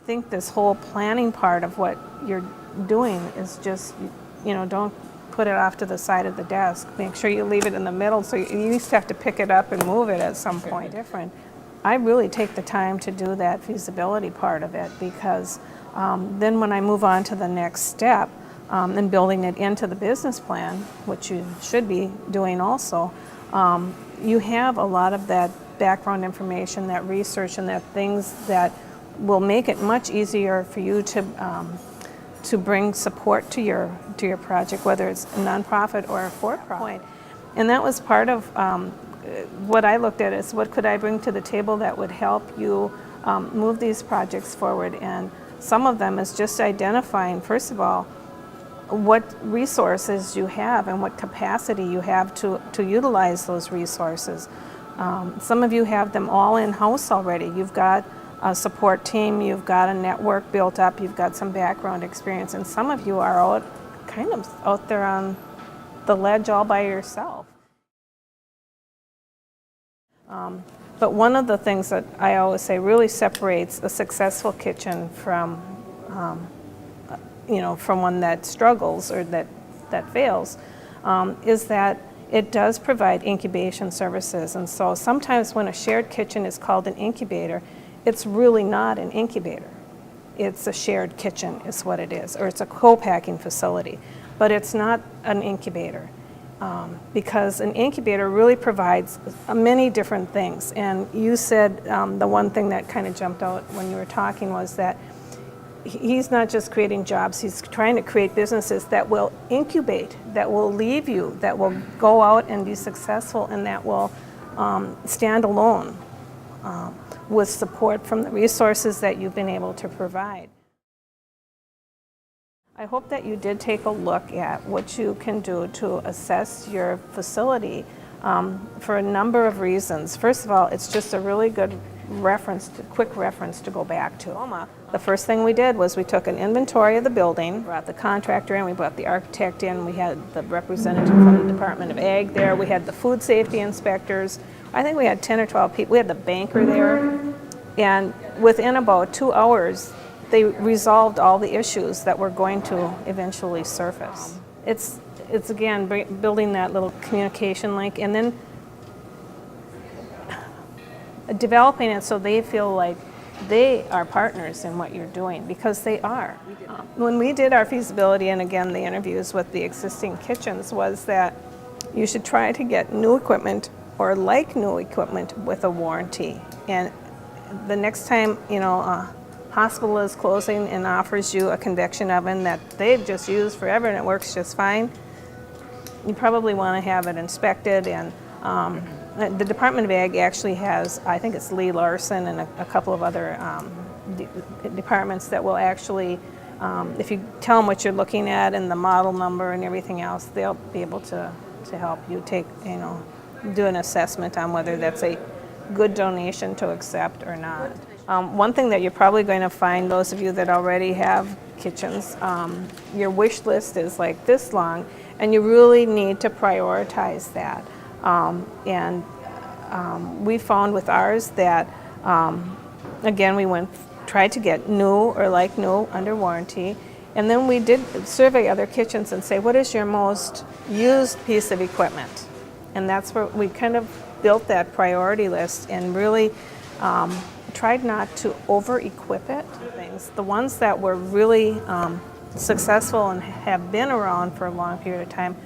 think this whole planning part of what you're doing is just, don't put it off to the side of the desk. Make sure you leave it in the middle, so you at least have to pick it up and move it at some point. Different. I really take the time to do that feasibility part of it, because then when I move on to the next step and building it into the business plan, which you should be doing also, you have a lot of that background information, that research, and that things that will make it much easier for you to bring support to your project, whether it's a nonprofit or a for-profit. And that was part of what I looked at is what could I bring to the table that would help you move these projects forward. And some of them is just identifying, first of all, what resources you have and what capacity you have to utilize those resources. Some of you have them all in-house already. You've got a support team, you've got a network built up, you've got some background experience, and some of you are kind of out there on the ledge all by yourself. But one of the things that I always say really separates a successful kitchen from one that struggles or that fails, is that it does provide incubation services. And so sometimes when a shared kitchen is called an incubator, it's really not an incubator. It's a shared kitchen is what it is, or it's a co-packing facility, but it's not an incubator. Because an incubator really provides many different things. And you said the one thing that kind of jumped out when you were talking was that he's not just creating jobs, he's trying to create businesses that will incubate, that will leave you, that will go out and be successful, and that will stand alone with support from the resources that you've been able to provide. I hope that you did take a look at what you can do to assess your facility for a number of reasons. First of all, it's just a really good quick reference to go back to. Algoma. The first thing we did was we took an inventory of the building, brought the contractor in, we brought the architect in, we had the representative from the Department of Ag there, we had the food safety inspectors. I think we had 10 or 12 people. We had the banker there, and within about 2 hours, they resolved all the issues that were going to eventually surface. It's again building that little communication link, and then developing it so they feel like they are partners in what you're doing, because they are. When we did our feasibility, and again the interviews with the existing kitchens, was that you should try to get new equipment or like new equipment with a warranty. And the next time a hospital is closing and offers you a convection oven that they've just used forever and it works just fine, you probably want to have it inspected. And the Department of Ag actually has, I think it's Lee Larson and a couple of other departments that will actually, if you tell them what you're looking at and the model number and everything else, they'll be able to help you do an assessment on whether that's a good donation to accept or not. One thing that you're probably going to find, those of you that already have kitchens, your wish list is like this long, and you really need to prioritize that. We found with ours that, again, we tried to get new or like new under warranty, and then we did survey other kitchens and say, what is your most used piece of equipment? And that's where we kind of built that priority list and really tried not to over-equip it. The ones that were really successful and have been around for a long period of time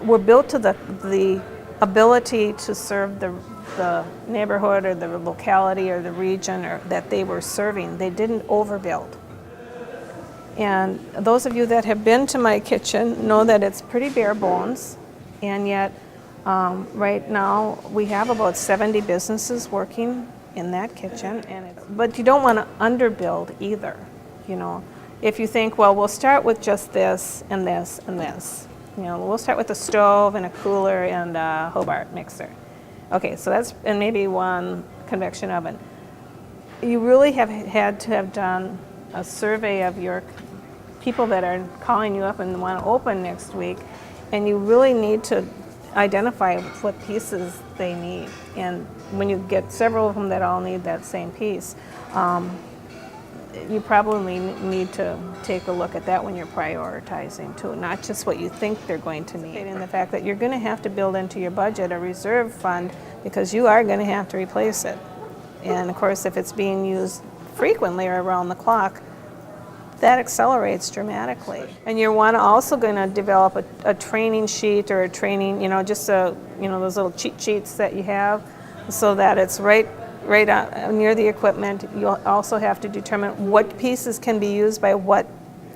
were built to the ability to serve the neighborhood or the locality or the region that they were serving. They didn't overbuild. And those of you that have been to my kitchen know that it's pretty bare bones, and yet right now we have about 70 businesses working in that kitchen. But you don't want to underbuild either. If you think, well, we'll start with just this and this and this. We'll start with a stove and a cooler and a Hobart mixer. Okay, so and maybe one convection oven. You really have had to have done a survey of your people that are calling you up and want to open next week, and you really need to identify what pieces they need. And when you get several of them that all need that same piece, you probably need to take a look at that when you're prioritizing too, not just what you think they're going to need. And the fact that you're going to have to build into your budget a reserve fund because you are going to have to replace it. And of course, if it's being used frequently or around the clock, that accelerates dramatically. And you're also going to develop a training sheet or a training, just those little cheat sheets that you have, so that it's right near the equipment. You'll also have to determine what pieces can be used by what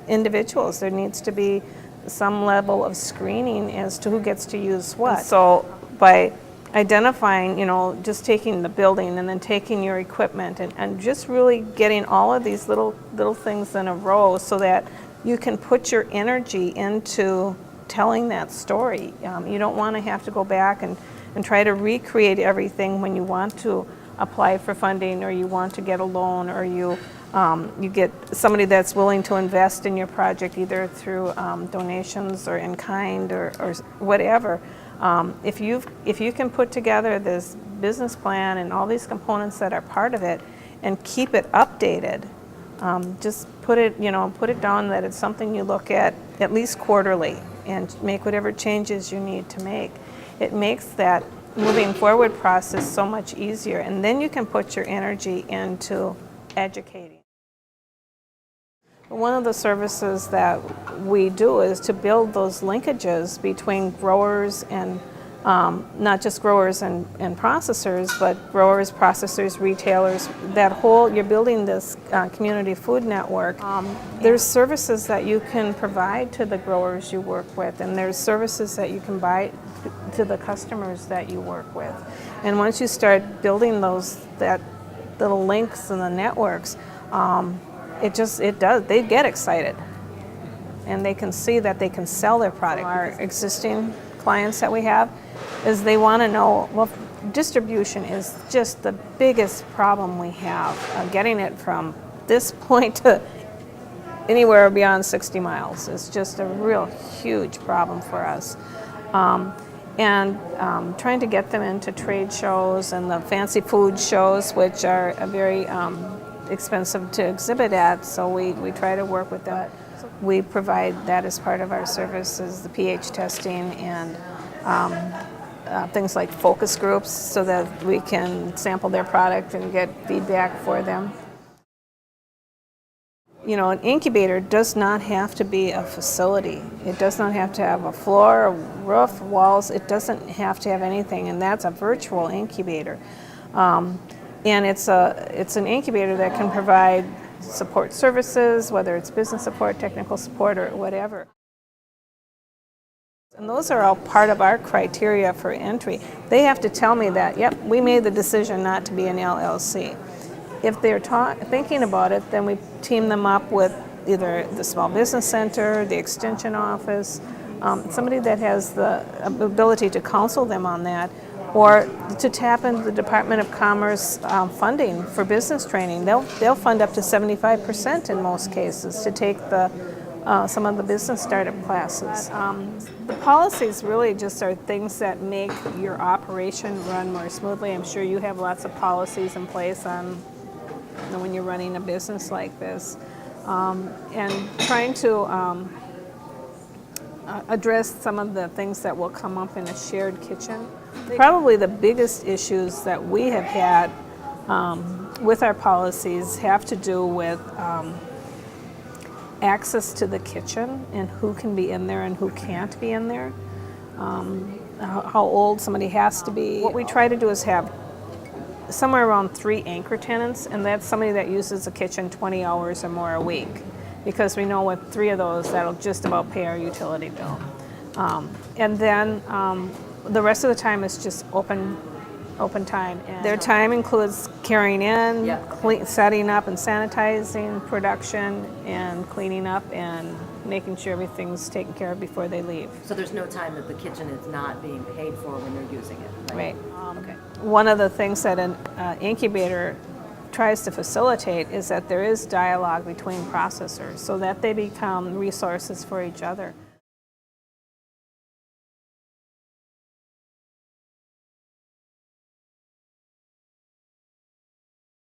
individuals. There needs to be some level of screening as to who gets to use what. So by identifying, just taking the building and then taking your equipment and just really getting all of these little things in a row so that you can put your energy into telling that story. You don't want to have to go back and try to recreate everything when you want to apply for funding, or you want to get a loan, or you get somebody that's willing to invest in your project either through donations or in kind or whatever. If you can put together this business plan and all these components that are part of it and keep it updated, just put it down that it's something you look at least quarterly and make whatever changes you need to make. It makes that moving forward process so much easier, and then you can put your energy into educating. One of the services that we do is to build those linkages between growers and not just growers and processors, but growers, processors, retailers. You're building this community food network. There's services that you can provide to the growers you work with, and there's services that you can buy to the customers that you work with. And once you start building that little links in the networks, they get excited, and they can see that they can sell their product. Our existing clients that we have is they want to know, well, distribution is just the biggest problem we have. Getting it from this point to anywhere beyond 60 miles is just a real huge problem for us. Trying to get them into trade shows and the fancy food shows, which are very expensive to exhibit at, so we try to work with them. We provide that as part of our services, the pH testing and things like focus groups, so that we can sample their product and get feedback for them. An incubator does not have to be a facility. It does not have to have a floor, a roof, walls. It doesn't have to have anything, and that's a virtual incubator. And it's an incubator that can provide support services, whether it's business support, technical support, or whatever. And those are all part of our criteria for entry. They have to tell me that, yep, we made the decision not to be an LLC. If they're thinking about it, then we team them up with either the Small Business Center, the Extension Office, somebody that has the ability to counsel them on that, or to tap into the Department of Commerce funding for business training. They'll fund up to 75% in most cases to take some of the business startup classes. The policies really just are things that make your operation run more smoothly. I'm sure you have lots of policies in place on when you're running a business like this, and trying to address some of the things that will come up in a shared kitchen. Probably the biggest issues that we have had with our policies have to do with access to the kitchen and who can be in there and who can't be in there, how old somebody has to be. What we try to do is have somewhere around 3 anchor tenants, and that's somebody that uses the kitchen 20 hours or more a week, because we know with 3 of those that'll just about pay our utility bill. And then the rest of the time is just open time. And their time includes carrying in, setting up and sanitizing, production, and cleaning up and making sure everything's taken care of before they leave. So there's no time that the kitchen is not being paid for when they're using it, right? Okay. One of the things that an incubator tries to facilitate is that there is dialogue between processors so that they become resources for each other.